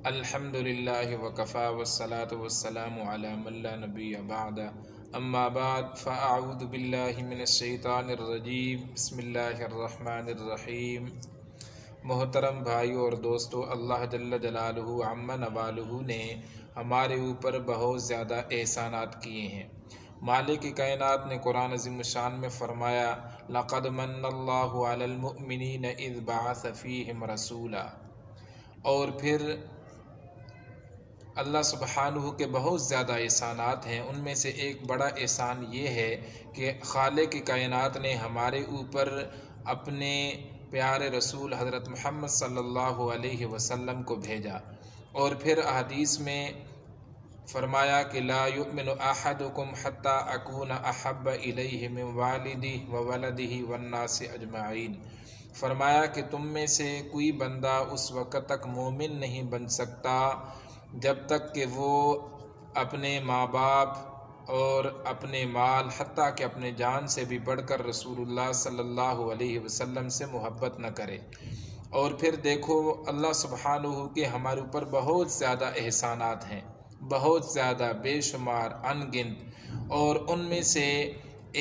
الحمدللہ وکفا والصلاۃ والسلام علی من لا نبی بعد اما بعد فاعوذ باللہ من الشیطان الرجیم بسم اللہ الرحمن الرحیم۔ محترم بھائیو اور دوستو، اللہ جل جلالہ عم نوالہ نے ہمارے اوپر بہت زیادہ احسانات کیے ہیں۔ مالک کائنات نے قرآن عظیم الشان میں فرمایا لقد من اللہ علی المؤمنین اذ بعث فیہم رسولا، اور پھر اللہ سبحانہ کے بہت زیادہ احسانات ہیں۔ ان میں سے ایک بڑا احسان یہ ہے کہ خالق کائنات نے ہمارے اوپر اپنے پیارے رسول حضرت محمد صلی اللہ علیہ وسلم کو بھیجا، اور پھر احادیث میں فرمایا کہ لا یؤمن احدکم حتی اکون احب الیہ من والدہ وولدہ والناس اجمعین۔ فرمایا کہ تم میں سے کوئی بندہ اس وقت تک مومن نہیں بن سکتا جب تک کہ وہ اپنے ماں باپ اور اپنے مال، حتیٰ کہ اپنے جان سے بھی بڑھ کر رسول اللہ صلی اللہ علیہ وسلم سے محبت نہ کرے۔ اور پھر دیکھو اللہ سبحانہ کے ہمارے اوپر بہت زیادہ احسانات ہیں، بہت زیادہ، بے شمار، ان گنت، اور ان میں سے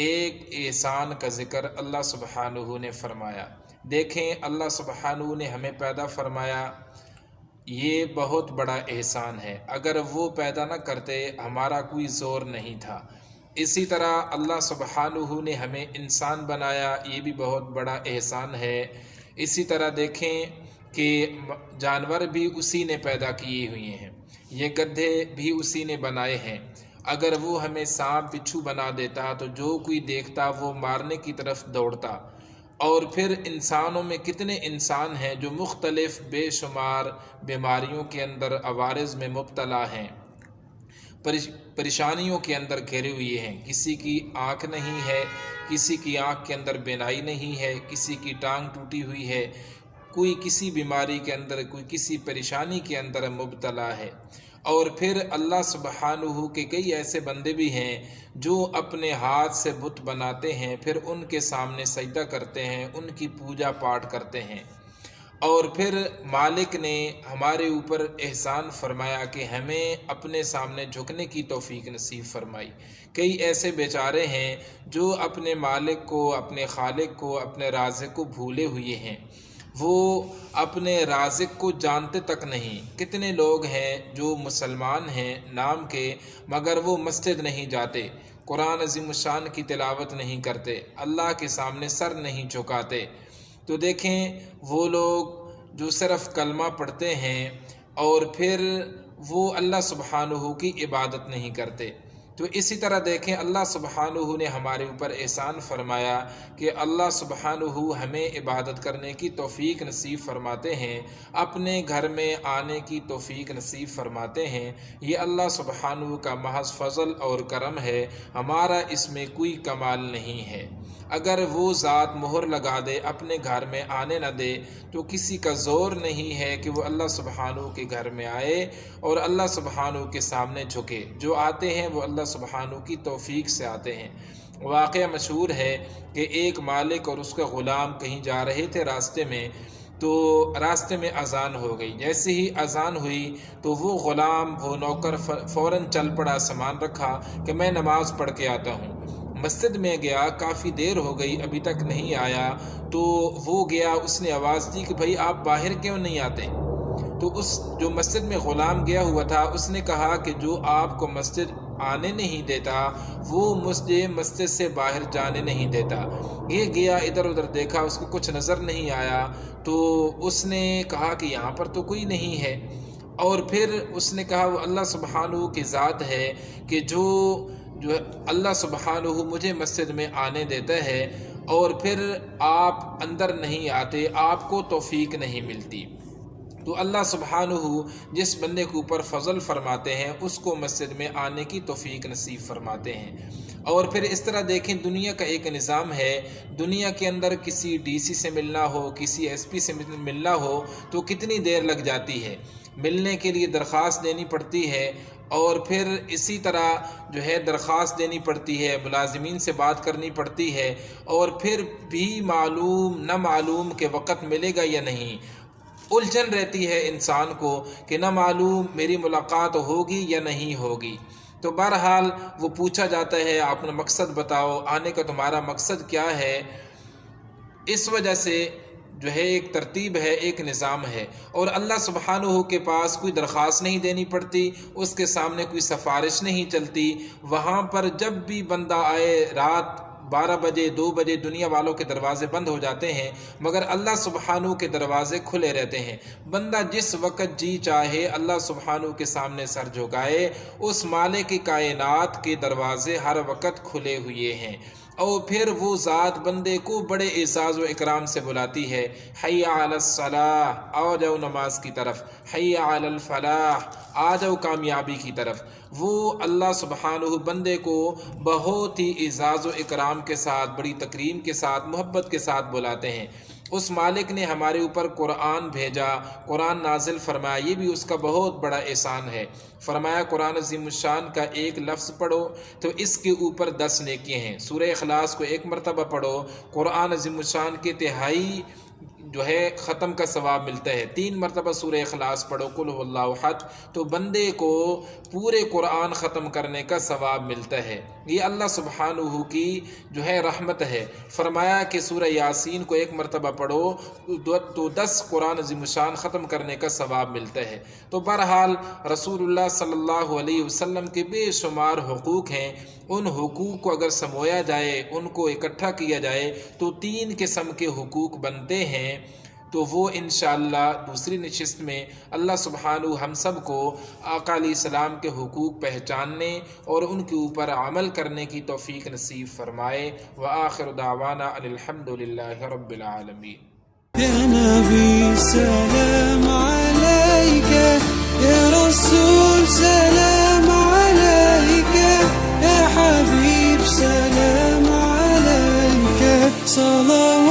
ایک احسان کا ذکر اللہ سبحانہ نے فرمایا۔ دیکھیں اللہ سبحانہ نے ہمیں پیدا فرمایا، یہ بہت بڑا احسان ہے۔ اگر وہ پیدا نہ کرتے ہمارا کوئی زور نہیں تھا۔ اسی طرح اللہ سبحانہ نے ہمیں انسان بنایا، یہ بھی بہت بڑا احسان ہے۔ اسی طرح دیکھیں کہ جانور بھی اسی نے پیدا کیے ہوئے ہیں، یہ گدھے بھی اسی نے بنائے ہیں۔ اگر وہ ہمیں سانپ بچھو بنا دیتا تو جو کوئی دیکھتا وہ مارنے کی طرف دوڑتا۔ اور پھر انسانوں میں کتنے انسان ہیں جو مختلف بے شمار بیماریوں کے اندر، عوارض میں مبتلا ہیں، پریشانیوں کے اندر گھرے ہوئے ہیں۔ کسی کی آنکھ نہیں ہے، کسی کی آنکھ کے اندر بینائی نہیں ہے، کسی کی ٹانگ ٹوٹی ہوئی ہے، کوئی کسی بیماری کے اندر، کوئی کسی پریشانی کے اندر مبتلا ہے۔ اور پھر اللہ سبحانہ کے کئی ایسے بندے بھی ہیں جو اپنے ہاتھ سے بت بناتے ہیں، پھر ان کے سامنے سجدہ کرتے ہیں، ان کی پوجا پاٹ کرتے ہیں۔ اور پھر مالک نے ہمارے اوپر احسان فرمایا کہ ہمیں اپنے سامنے جھکنے کی توفیق نصیب فرمائی۔ کئی ایسے بیچارے ہیں جو اپنے مالک کو، اپنے خالق کو، اپنے رازق کو بھولے ہوئے ہیں، وہ اپنے رازق کو جانتے تک نہیں۔ کتنے لوگ ہیں جو مسلمان ہیں نام کے، مگر وہ مسجد نہیں جاتے، قرآن عظیم الشان کی تلاوت نہیں کرتے، اللہ کے سامنے سر نہیں جھکاتے۔ تو دیکھیں وہ لوگ جو صرف کلمہ پڑھتے ہیں اور پھر وہ اللہ سبحانہ کی عبادت نہیں کرتے۔ تو اسی طرح دیکھیں اللہ سبحانہ نے ہمارے اوپر احسان فرمایا کہ اللہ سبحانہ ہمیں عبادت کرنے کی توفیق نصیب فرماتے ہیں، اپنے گھر میں آنے کی توفیق نصیب فرماتے ہیں۔ یہ اللہ سبحانہ کا محض فضل اور کرم ہے، ہمارا اس میں کوئی کمال نہیں ہے۔ اگر وہ ذات مہر لگا دے، اپنے گھر میں آنے نہ دے، تو کسی کا زور نہیں ہے کہ وہ اللہ سبحانہ کے گھر میں آئے اور اللہ سبحانہ کے سامنے جھکے۔ جو آتے ہیں وہ اللہ سبحانہ کی توفیق سے آتے ہیں۔ واقعہ مشہور ہے کہ ایک مالک اور اس کا غلام کہیں جا رہے تھے راستے میں، تو راستے میں اذان ہو گئی۔ جیسے ہی اذان ہوئی تو وہ غلام، وہ نوکر فوراً چل پڑا، سامان رکھا کہ میں نماز پڑھ کے آتا ہوں۔ مسجد میں گیا، کافی دیر ہو گئی ابھی تک نہیں آیا، تو وہ گیا، اس نے آواز دی کہ بھائی آپ باہر کیوں نہیں آتے؟ تو اس جو مسجد میں غلام گیا ہوا تھا اس نے کہا کہ جو آپ کو مسجد آنے نہیں دیتا وہ مجھے مسجد سے باہر جانے نہیں دیتا۔ یہ گیا، ادھر ادھر دیکھا، اس کو کچھ نظر نہیں آیا، تو اس نے کہا کہ یہاں پر تو کوئی نہیں ہے۔ اور پھر اس نے کہا وہ اللہ سبحانہ کی ذات ہے کہ جو اللہ سبحانہ مجھے مسجد میں آنے دیتا ہے اور پھر آپ اندر نہیں آتے، آپ کو توفیق نہیں ملتی۔ تو اللہ سبحانہ جس بندے کے اوپر فضل فرماتے ہیں اس کو مسجد میں آنے کی توفیق نصیب فرماتے ہیں۔ اور پھر اس طرح دیکھیں دنیا کا ایک نظام ہے، دنیا کے اندر کسی ڈی سی سے ملنا ہو، کسی ایس پی سے ملنا ہو تو کتنی دیر لگ جاتی ہے، ملنے کے لیے درخواست دینی پڑتی ہے، اور پھر اسی طرح جو ہے درخواست دینی پڑتی ہے، ملازمین سے بات کرنی پڑتی ہے، اور پھر بھی معلوم نہ معلوم کہ وقت ملے گا یا نہیں۔ الجھن رہتی ہے انسان کو کہ نہ معلوم میری ملاقات ہوگی یا نہیں ہوگی۔ تو بہرحال وہ پوچھا جاتا ہے اپنا مقصد بتاؤ، آنے کا تمہارا مقصد کیا ہے۔ اس وجہ سے جو ہے ایک ترتیب ہے، ایک نظام ہے، اور اللہ سبحانہ کے پاس کوئی درخواست نہیں دینی پڑتی، اس کے سامنے کوئی سفارش نہیں چلتی۔ وہاں پر جب بھی بندہ آئے، رات 12 بجے 2 بجے دنیا والوں کے دروازے بند ہو جاتے ہیں، مگر اللہ سبحانہ کے دروازے کھلے رہتے ہیں۔ بندہ جس وقت جی چاہے اللہ سبحانہ کے سامنے سر جھکائے، اس مالک کائنات کے دروازے ہر وقت کھلے ہوئے ہیں۔ اور پھر وہ ذات بندے کو بڑے اعزاز و اکرام سے بلاتی ہے، حی علی الصلاح، آ جاؤ نماز کی طرف، حی علی الفلاح، آ جاؤ کامیابی کی طرف۔ وہ اللہ سبحانہ بندے کو بہت ہی اعزاز و اکرام کے ساتھ، بڑی تکریم کے ساتھ، محبت کے ساتھ بلاتے ہیں۔ اس مالک نے ہمارے اوپر قرآن بھیجا، قرآن نازل فرمایا، یہ بھی اس کا بہت بڑا احسان ہے۔ فرمایا قرآن عظیم الشان کا ایک لفظ پڑھو تو اس کے اوپر 10 نیکیاں ہیں۔ سورہ اخلاص کو ایک مرتبہ پڑھو، قرآن عظیم الشان کے تہائی جو ہے ختم کا ثواب ملتا ہے۔ 3 مرتبہ سورہ اخلاص پڑھو، قل هو اللہ احد، تو بندے کو پورے قرآن ختم کرنے کا ثواب ملتا ہے۔ یہ اللہ سبحانہ کی جو ہے رحمت ہے۔ فرمایا کہ سورہ یاسین کو 1 مرتبہ پڑھو تو 10 قرآن عظیم الشان ختم کرنے کا ثواب ملتا ہے۔ تو بہرحال رسول اللہ صلی اللہ علیہ وسلم کے بے شمار حقوق ہیں، ان حقوق کو اگر سمویا جائے، ان کو اکٹھا کیا جائے تو 3 قسم کے حقوق بنتے ہیں۔ تو وہ انشاءاللہ دوسری نشست میں اللہ سبحانہ ہم سب کو آقا علیہ السلام کے حقوق پہچاننے اور ان کے اوپر عمل کرنے کی توفیق نصیب فرمائے۔ وآخر دعوانا ان الحمدللہ رب العالمین۔ يا نبي سلام عليك، يا رسول سلام عليك، يا حبيب سلام عليك، صلوات